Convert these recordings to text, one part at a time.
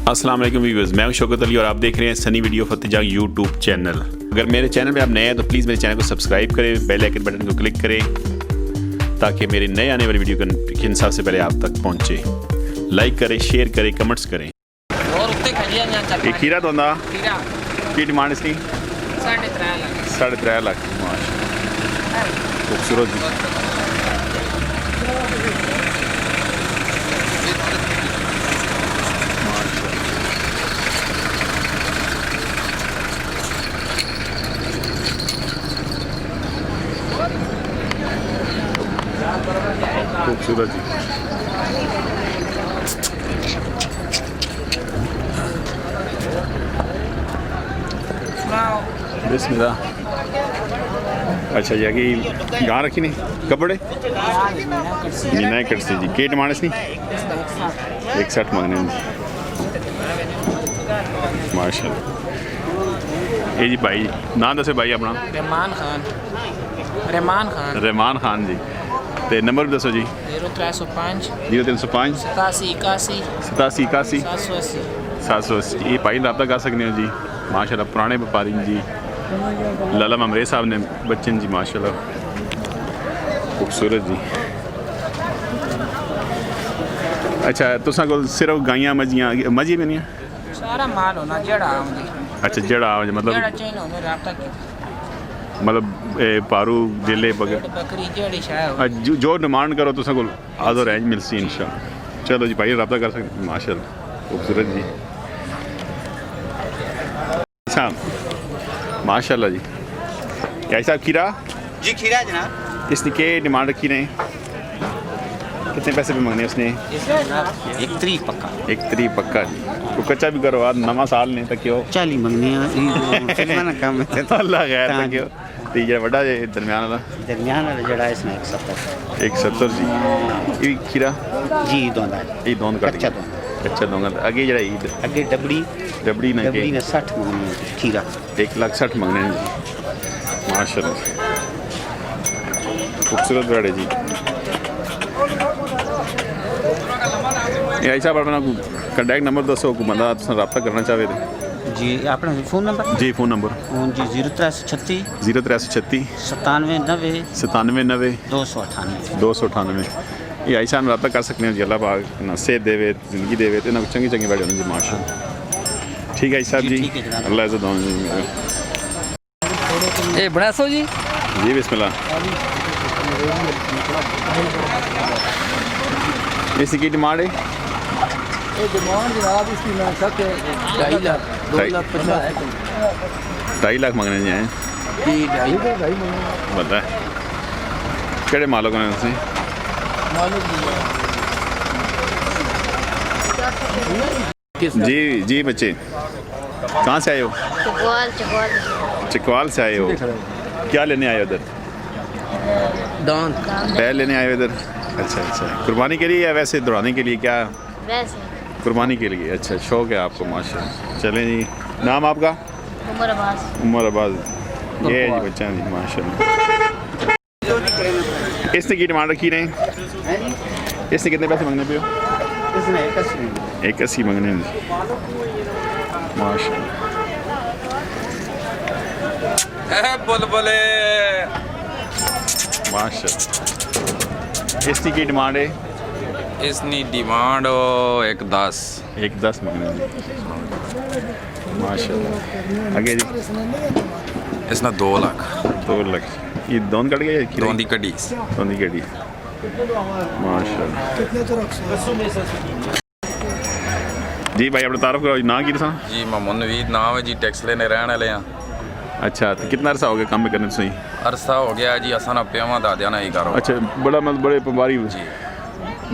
अस्सलाम वालेकुम व्यूअर्स, मैं हूं शौकत अली और आप देख रहे हैं सनी वीडियो फतेह यूट्यूब चैनल। अगर मेरे चैनल पे आप नए हैं तो प्लीज़ मेरे चैनल को सब्सक्राइब करें, बेल आइकन बटन को क्लिक करें ताकि मेरे नए आने वाली वीडियो के सबसे पहले आप तक पहुंचे। लाइक करें, शेयर करें, कमेंट्स करें। एक खीरा तो की डिमांड इसकी 3.5 लाख। माशाल्लाह, खूबसूरत जी। खूबसूरत जी। बिस्मिल्लाह। अच्छा जी, आगे गां रखी नहीं कपड़े मीना कटसी जी। के डिमांड इसकी 160 मांगने माशाल्लाह। ये जी भाई नाम दसे भाई अपना? रहमान खान जी। तो नंबर भी दसो जी। 0305 8781 780। ये भाई रब्ता कर सकते हो जी। माशाल्लाह पुराने व्यापारी जी, लाला ममरे साहब ने बच्चन जी। माशाल्लाह खूबसूरत जी। अच्छा, तुसा को सिर्फ गाइयां मजियां भी नहीं? सारा माल होना जड़ा आउंदी। अच्छा, जड़ा मतलब पारू दिले बकरी जेड़ी शाय जो डिमांड करो तुसा को आदो रेंज मिलसी इंशाल्लाह। चलो जी भाई रब्ता कर सकते। माशाल्लाह खूबसूरत जी। अच्छा माशाल्लाह जी। क्या साहब खीरा जी? खीरा जनाब इसने के डिमांड रखी ने? कितने पैसे पे मांगने उसने? 1 तरीक पक्का। 1 तरीक पक्का जी। तो कच्चा भी करो आज नवा साल ने तक क्यों 40 मंगने फिल्म काम है अल्लाह खैर तक क्यों। तो ये बड़ा दरमियान वाला जड़ा इसमें 170। 170 जी। ये खीरा जी दोंदा ये दोंद का कच्चा दोंगा। आगे जरा ईद अगे डबड़ी ना के ने 60 मंगने खीरा 1,60,000 मंगने जी। माशाल्लाह खूबसूरत बड़े जी। ये साहब अपना कंटैक्ट नंबर दसो को बंदा रब्ता करना चाहे तो जी। अपना फ़ोन नंबर जी। फ़ोन नंबर जी 0336 0336 9790 9790 298। ये आई साहब रब्ता कर सकते हैं जी। अल्लाह पाक ना सेहत देवे, जिंदगी देवे, तो इन्हें चंगी चंगी बैठे होने जी। माशाल्लाह ठीक है साहब जी। अल्लाह इज़्ज़त दो जी। ए बनासो जी। जी बिस्मिल्लाह। इसकी की डिमांड है? डिमांड जनाब इसकी मैं सकते 2.5 लाख 2.5 लाख मांगने जी हैं। बता केड़े मालिक ने उनसे? जी जी। बच्चे कहाँ से आए हो? चकवाल से आए हो। क्या लेने आए हो इधर? बैल लेने आए हो इधर? अच्छा अच्छा। कुर्बानी के लिए या वैसे दौड़ाने के लिए? क्या वैसे कुर्बानी के लिए? अच्छा, शौक है आपको माशाल्लाह। चलें जी। नाम आपका? उमर अब्बास। ये जी बच्चा जी माशाल्लाह। इसने की डिमांड रखी नहीं? इसने कितने पैसे मांगने पे हो? इसने 81 मांगने माशाल्लाह। बुलबुले माशाल्लाह। इसकी की डिमांड है? इसकी डिमांड 1.10 1.10 मांगने माशाल्लाह। आगे जी इसने 2 लाख 2 लाख। ये दोन कट गए? दोंदी कड़ी दोंदी कड़ी माशाल्लाह जी। भाई अपना तारुफ करो ना की दसा जी। मामून नवीद नाम है जी। टैक्स लेने रहने वाले हैं। अच्छा, तो कितना अरसा हो गया काम करने सही? अरसा हो गया जी। असा ना पेवा दादिया ना ही करो। अच्छा, बड़ा मतलब बड़े व्यापारी जी।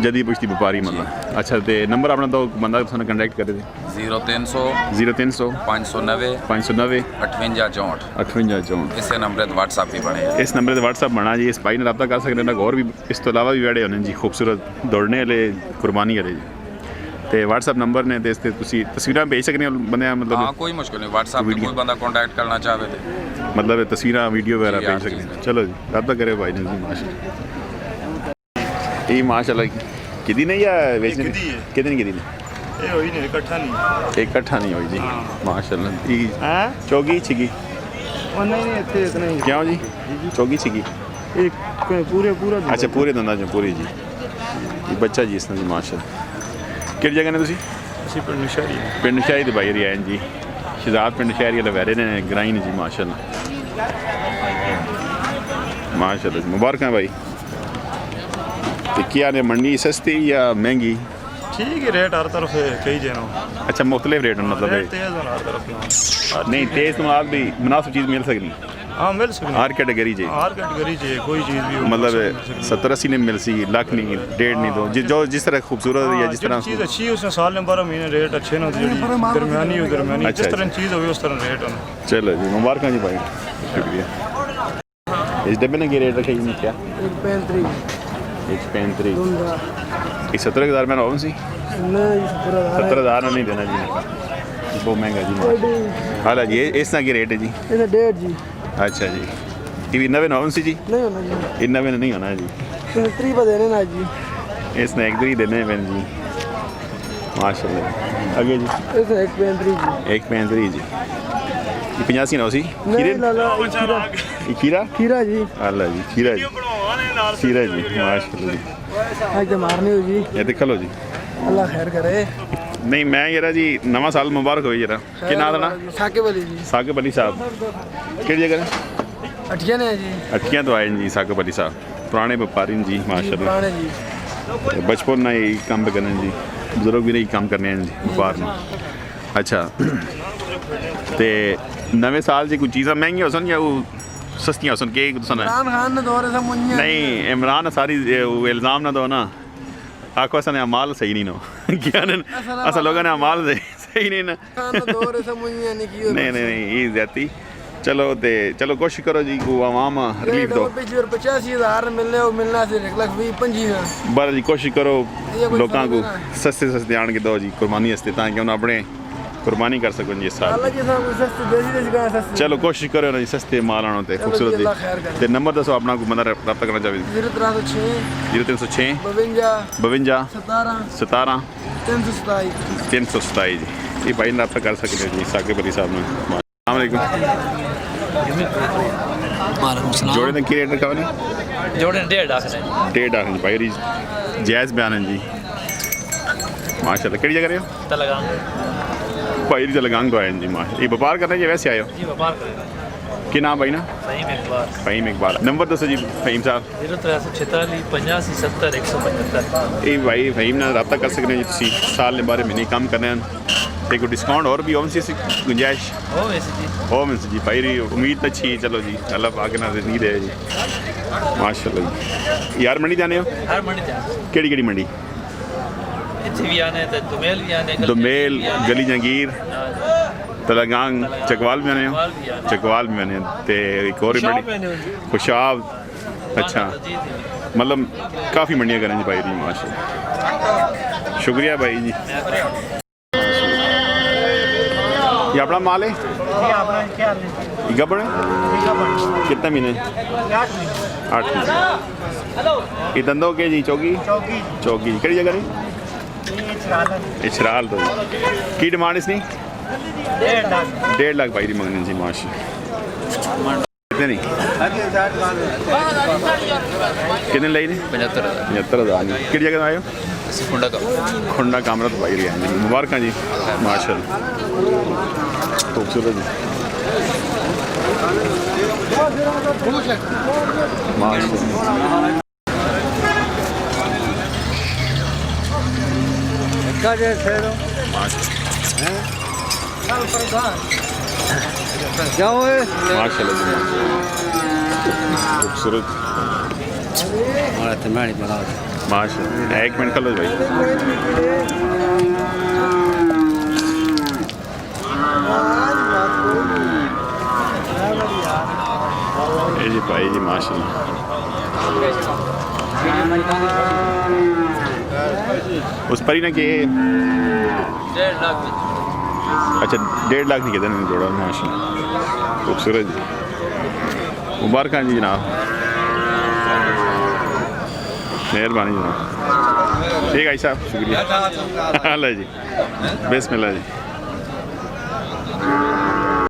जदी पुश्ती व्यापारी मतलब। अच्छा, तो नंबर अपना तो बंदा तुमने कंटैक्ट करे थे? 0300 0300 590 590 58 58 इस नंबर पर व्हाट्सएप भी बने। इस नंबर पर व्हाट्सएप बना जी। इस भाई ने रब्ता कर सकते हैं। और भी इस तो अलावा भी बड़े होने जी खूबसूरत दौड़ने वाले, कुर्बानी वाले जी। तो व्हाट्सएप नंबर ने तो तस्वीर भेज सकते हैं बंदे? मतलब हाँ, कोई मुश्किल नहीं। व्हाट्सएप पे कोई बंदा कॉन्टैक्ट करना चाहे तो मतलब तस्वीर वीडियो वगैरह भेज सकते हैं। चलो जी रब्ता करे भाई ने जी माशाल्लाह। ये माशाल्लाह कितनी नहीं या बेचने कितनी ਇਹ ਹੋਈ ਨਹੀਂ ਇਕੱਠਾ ਨਹੀਂ इकट्ठा नहीं हुई जी माशाल्लाह ਹੈ चौगी छिगी ਉਹ ਨਹੀਂ ਇੱਥੇ ਇਤਨਾ ਹੀ क्यों जी चौगी छिगी ਇੱਕ ਪੂਰਾ अच्छा पूरे दंदा जो पूरी जी ये बच्चा जी इसने जी माशाल्लाह किस जगह ने तुसी ਅਸੀਂ ਪਰ ਨਿਸ਼ਾਰੀ पिंड शाही दे बाई रियान जी शहजाद पिंड शहरी वाले वैरे ने ग्राई ने जी माशाल्लाह माशाल्लाह मुबारक हैं भाई तो क्या ने मंडी सस्ती या महंगी ठीक है रेट हर तरफ है कई जनो अच्छा मुख्तलिफ रेट मतलब है रेट तेज है हर तरफ नहीं तेज तो आप भी मुनासिब चीज़ मिल सकती हाँ मिल सकती हर कैटेगरी जी हर कैटेगरी चाहिए कोई चीज़ भी हो मतलब 70-80 ने मिल सी लाख नहीं 1.5 नहीं तो जो जिस तरह खूबसूरत या जिस तरह चीज़ अच्छी है उसमें साल में 12 महीने रेट अच्छे ना दरमियानी हो दरमियानी अच्छा, जिस तरह चीज़ हो उस तरह रेट होना चलो जी मुबारक जी भाई शुक्रिया इस डब्बे ने क्या रेट रखे जी क्या 135 ये 70,000 में होम सी 70,000 नहीं देना जी बहुत महंगा जी हाला जी इस तरह की रेट है जी ਇਹਦਾ 1.5 ਜੀ अच्छा जी ये भी नवे होम सी जी ਨਹੀਂ ਹੋਣਾ ਜੀ ये नवे नहीं होना जी ਇਹ 3 ਬਦੇ ਨੇ ਨਾ ਜੀ इसने एक दरी देने हैं जी माशाल्लाह आगे जी ਇਹ 1.35 जी 1.35 जी ये 85 ना सी ਨਹੀਂ ਲਾਲਾ ये खीरा ਖੀਰਾ ਜੀ अल्लाह जी खीरा जी खीरा जी माशाल्लाह जी ਅੱਜ ਤੇ ਮਾਰਨੀ ਹੋ ਜੀ ये देख लो जी ਅੱਲਾ ਖੈਰ ਕਰੇ नहीं मैं जरा जी नवा साल मुबारक हो जरा कि ना देना ਸਾਕੇ ਵਾਲੀ ਜੀ साकिब अली साहब किहड़ी जगह ने ਅਟੀਆਂ ਨੇ ਜੀ अटकियां तो आए जी साकिब अली साहब पुराने व्यापारी ने जी माशाल्लाह ਪੁਰਾਣੇ ਜੀ बचपन ना यही काम पे करने जी बुजुर्ग भी यही काम करने हैं जी व्यापार में अच्छा ते नवे साल जी कोई चीज़ां महंगी हो सन या वो सस्तियां हो सन के तुसन ਇਮਰਾਨ ਖਾਨ ਨੇ ਦੌਰੇ ਸੇ ਮੁੰਨੀਆਂ नहीं इमरान सारी वो इल्ज़ाम ना दो ना आखो असन अमाल सही नहीं नो क्या असल लोगों ने अमाल सही नहीं ना ਖਾਨ ਨੇ ਦੌਰੇ ਸੇ ਮੁੰਨੀਆਂ ਨਹੀਂ ਕੀ नहीं ये ज्यादा चलो ते चलो कोशिश करो जी को आवाम रिलीफ दो पिछली बार 85,000 मिलने वो मिलना से 1,20,25 बार जी कोशिश करो ये कोई लोगों को समझ ना। सस्ते आन के दो जी कुर्बानी हस्ते ताकि उन्हें अपने कुर्बानी कर सको जी साल अल्लाह जी साहब सस्ती देसी देसी गाय सस्ती चलो कोशिश करो ना जी सस्ते माल आनो ते खूबसूरत जी, अल्लाह खैर करे। ते नंबर दसो अपना को बंदा रब्ता करना चाहे 0306 0306 52 52 17 17 327 327 जी ये भाई रब्ता कर सकते हैं जी साकिब अली साहब ने अस्सलाम वालेकुम वालेकुम सलाम जोड़े ने की रेट रखा हुआ जोड़े 1.5 लाख है 1.5 लाख जी भाई री जायज़ बयान है जी माशाल्लाह किहड़ी जगह रहे हो तलगाम भाई री लगांग तो आए जी माशा ये व्यापार करने के वैसे आए हो जी व्यापार करेगा कि नाम भाई ना सही में बार फहीम इकबाल नंबर दसो जी फहीम साहब 0346 85 70 175 ये भाई फहीम ना रब्ता कर सकते हैं जी तुसी साल के बारे में नहीं काम करने हैं ते कोई डिस्काउंट और भी होम सी गुंजाइश हो वैसे जी हो मिल जी भाई री उम्मीद अच्छी है चलो जी अल्लाह पाक ना नहीं दे जी माशाल्लाह जी यार मंडी जाने हो हर मंडी जाए केड़ी केड़ी मंडी इतने भी आने तो दुमेल भी आने दुमेल गली जंगीर तलगांग चकवाल में आने हो चकवाल में आने ते एक और ही मंडी खुशाब अच्छा मतलब काफ़ी मंडियाँ करें जी भाई जी माशाल्लाह शुक्रिया भाई जी ये अपना माल है ये गबड़ है कितने महीने 8 महीने ये धंधो के जी चौकी चौकी कड़ी जगह नहीं इशराल तो की डिमांड इसकी 1.5 लाख भाई दी मंगने जी माशा कितने नहीं कितने लाई ने 75,000 किहड़ी जगह आए हो खुंडा कामरत भाई रही जी मुबारक जी माशाल्लाह खूबसूरत जी माशाल्लाह क्या हुए माशाल्लाह जी खूबसूरत माशाल्लाह एक मिनट कर लो भाई ये जी भाई जी माशाल्लाह उस पर ही ना कि 1.5 लाख में अच्छा 1.5 लाख नहीं कहते नहीं जोड़ा माशाल्लाह खूबसूरत जी मुबारक जी जनाब मेहरबानी जनाब ठीक है भाई साहब शुक्रिया अल्लाह जी बिस्मिल्लाह जी